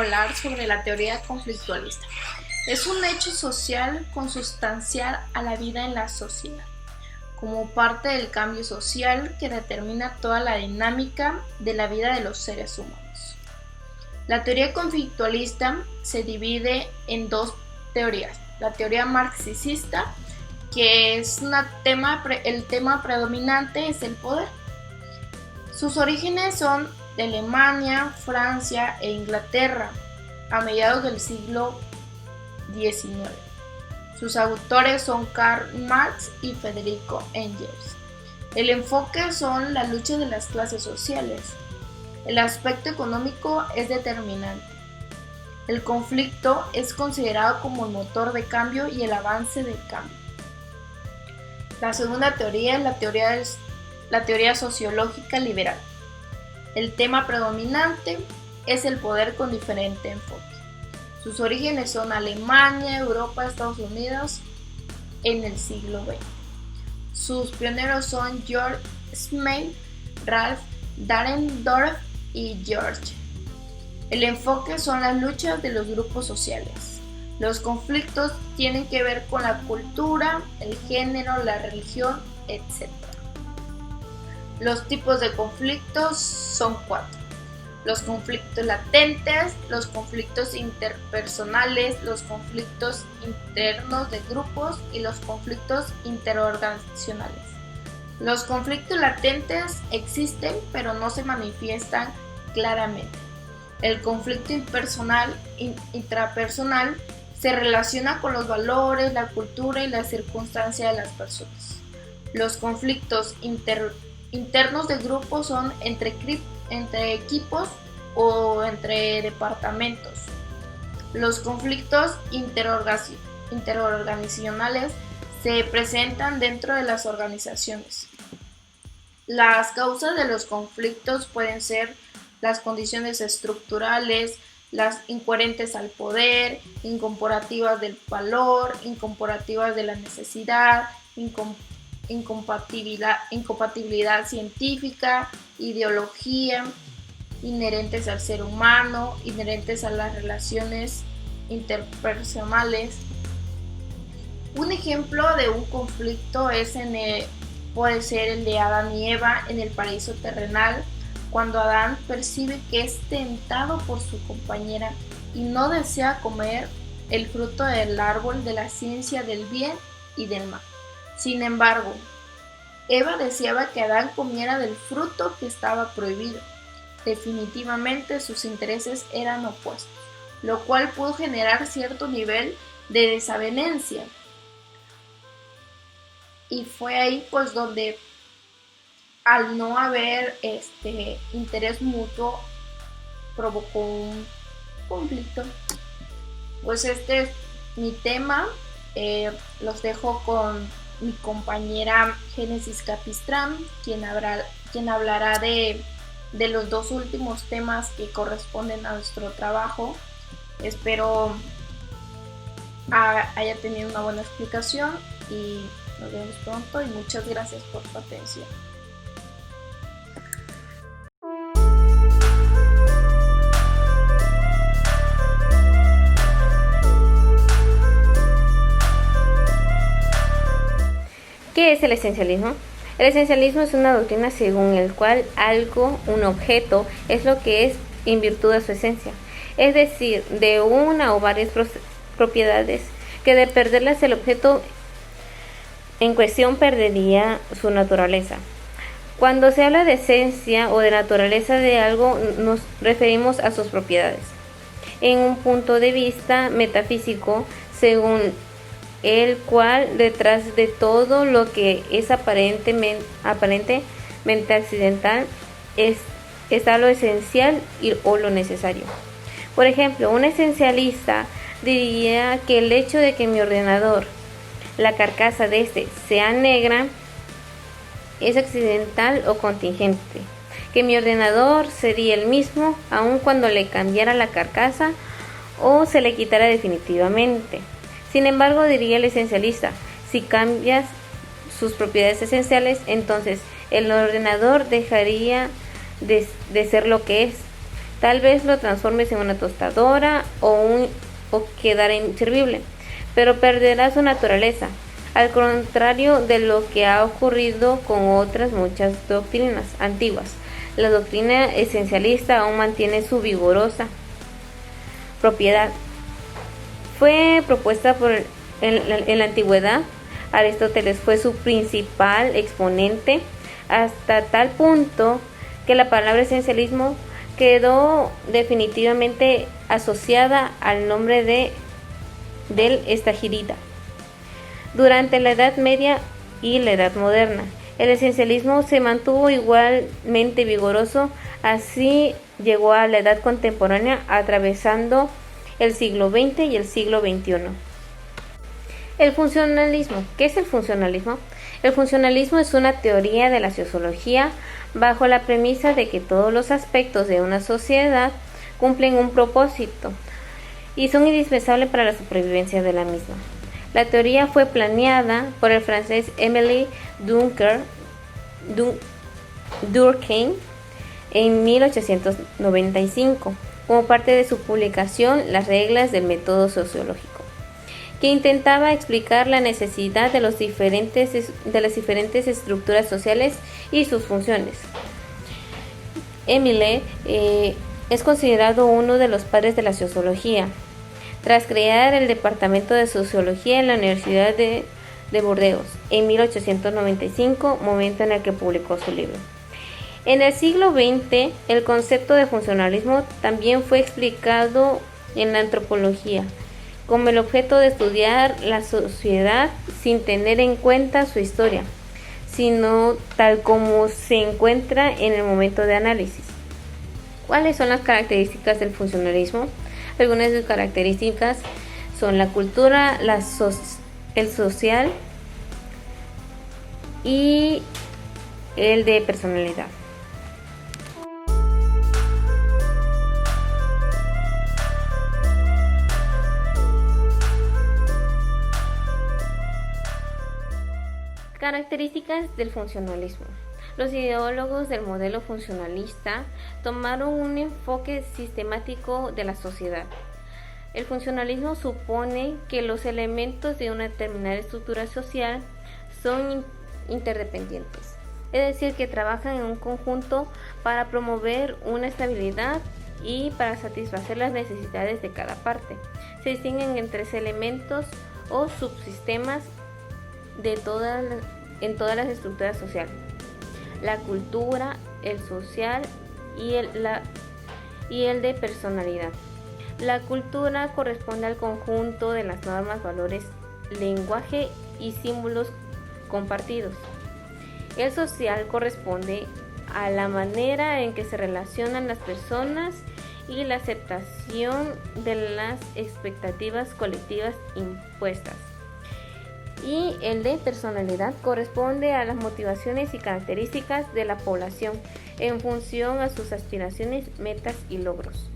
hablar sobre la teoría conflictualista. Es un hecho social consustancial a la vida en la sociedad, como parte del cambio social que determina toda la dinámica de la vida de los seres humanos. La teoría conflictualista se divide en dos teorías. La teoría marxista, que es el tema predominante es el poder. Sus orígenes son de Alemania, Francia e Inglaterra a mediados del siglo XIX. Sus autores son Karl Marx y Federico Engels. El enfoque son la lucha de las clases sociales. El aspecto económico es determinante. El conflicto es considerado como el motor de cambio y el avance del cambio. La segunda teoría es la teoría sociológica liberal. El tema predominante es el poder con diferente enfoque. Sus orígenes son Alemania, Europa, Estados Unidos en el siglo XX. Sus pioneros son George Smail, Ralph Dahrendorf y George. El enfoque son las luchas de los grupos sociales. Los conflictos tienen que ver con la cultura, el género, la religión, etc. Los tipos de conflictos son 4. Los conflictos latentes, los conflictos interpersonales, los conflictos internos de grupos y los conflictos interorganizacionales. Los conflictos latentes existen pero no se manifiestan claramente. El conflicto intrapersonal se relaciona con los valores, la cultura y la circunstancia de las personas. Los conflictos internos de grupos son entre equipos o entre departamentos. Los conflictos interorganizacionales se presentan dentro de las organizaciones. Las causas de los conflictos pueden ser las condiciones estructurales, las incoherentes al poder, incorporativas del valor, incorporativas de la necesidad, incompatibilidad científica, ideología, inherentes al ser humano, inherentes a las relaciones interpersonales. Un ejemplo de un conflicto puede ser el de Adán y Eva en el paraíso terrenal, cuando Adán percibe que es tentado por su compañera y no desea comer el fruto del árbol de la ciencia del bien y del mal. Sin embargo, Eva deseaba que Adán comiera del fruto que estaba prohibido. Definitivamente sus intereses eran opuestos, lo cual pudo generar cierto nivel de desavenencia. Y fue ahí pues donde, al no haber interés mutuo, provocó un conflicto. Pues este es mi tema. Los dejo con mi compañera Génesis Capistrán, quien hablará de los dos últimos temas que corresponden a nuestro trabajo. Espero haya tenido una buena explicación y nos vemos pronto y muchas gracias por su atención. ¿Qué es el esencialismo? El esencialismo es una doctrina según el cual algo, un objeto, es lo que es en virtud de su esencia, es decir, de una o varias propiedades que de perderlas el objeto en cuestión perdería su naturaleza. Cuando se habla de esencia o de naturaleza de algo, nos referimos a sus propiedades. En un punto de vista metafísico, según el cual detrás de todo lo que es aparentemente accidental está lo esencial o lo necesario. Por ejemplo, un esencialista diría que el hecho de que mi ordenador, la carcasa de este, sea negra es accidental o contingente, que mi ordenador sería el mismo aun cuando le cambiara la carcasa o se le quitara definitivamente. Sin embargo, diría el esencialista, si cambias sus propiedades esenciales, entonces el ordenador dejaría de ser lo que es. Tal vez lo transformes en una tostadora o quedará inservible, pero perderá su naturaleza, al contrario de lo que ha ocurrido con otras muchas doctrinas antiguas. La doctrina esencialista aún mantiene su vigorosa propiedad. Fue propuesta en la antigüedad. Aristóteles fue su principal exponente, hasta tal punto que la palabra esencialismo quedó definitivamente asociada al nombre del estagirita. Durante la Edad Media y la Edad Moderna, el esencialismo se mantuvo igualmente vigoroso, así llegó a la Edad Contemporánea, atravesando el siglo XX y el siglo XXI. El funcionalismo. ¿Qué es el funcionalismo? El funcionalismo es una teoría de la sociología bajo la premisa de que todos los aspectos de una sociedad cumplen un propósito y son indispensables para la supervivencia de la misma. La teoría fue planeada por el francés Émile Durkheim en 1895 como parte de su publicación Las reglas del método sociológico, que intentaba explicar la necesidad de las diferentes estructuras sociales y sus funciones. Émile es considerado uno de los padres de la sociología, tras crear el Departamento de Sociología en la Universidad de Burdeos en 1895, momento en el que publicó su libro. En el siglo XX, el concepto de funcionalismo también fue explicado en la antropología, como el objeto de estudiar la sociedad sin tener en cuenta su historia, sino tal como se encuentra en el momento de análisis. ¿Cuáles son las características del funcionalismo? Algunas de sus características son la cultura, el social y el de personalidad. Características del funcionalismo. Los ideólogos del modelo funcionalista tomaron un enfoque sistemático de la sociedad. El funcionalismo supone que los elementos de una determinada estructura social son interdependientes, es decir, que trabajan en un conjunto para promover una estabilidad y para satisfacer las necesidades de cada parte. Se distinguen en tres elementos o subsistemas en todas las estructuras sociales: la cultura, el social y el de personalidad. La cultura corresponde al conjunto de las normas, valores, lenguaje y símbolos compartidos. El social corresponde a la manera en que se relacionan las personas y la aceptación de las expectativas colectivas impuestas. Y el de personalidad corresponde a las motivaciones y características de la población en función a sus aspiraciones, metas y logros.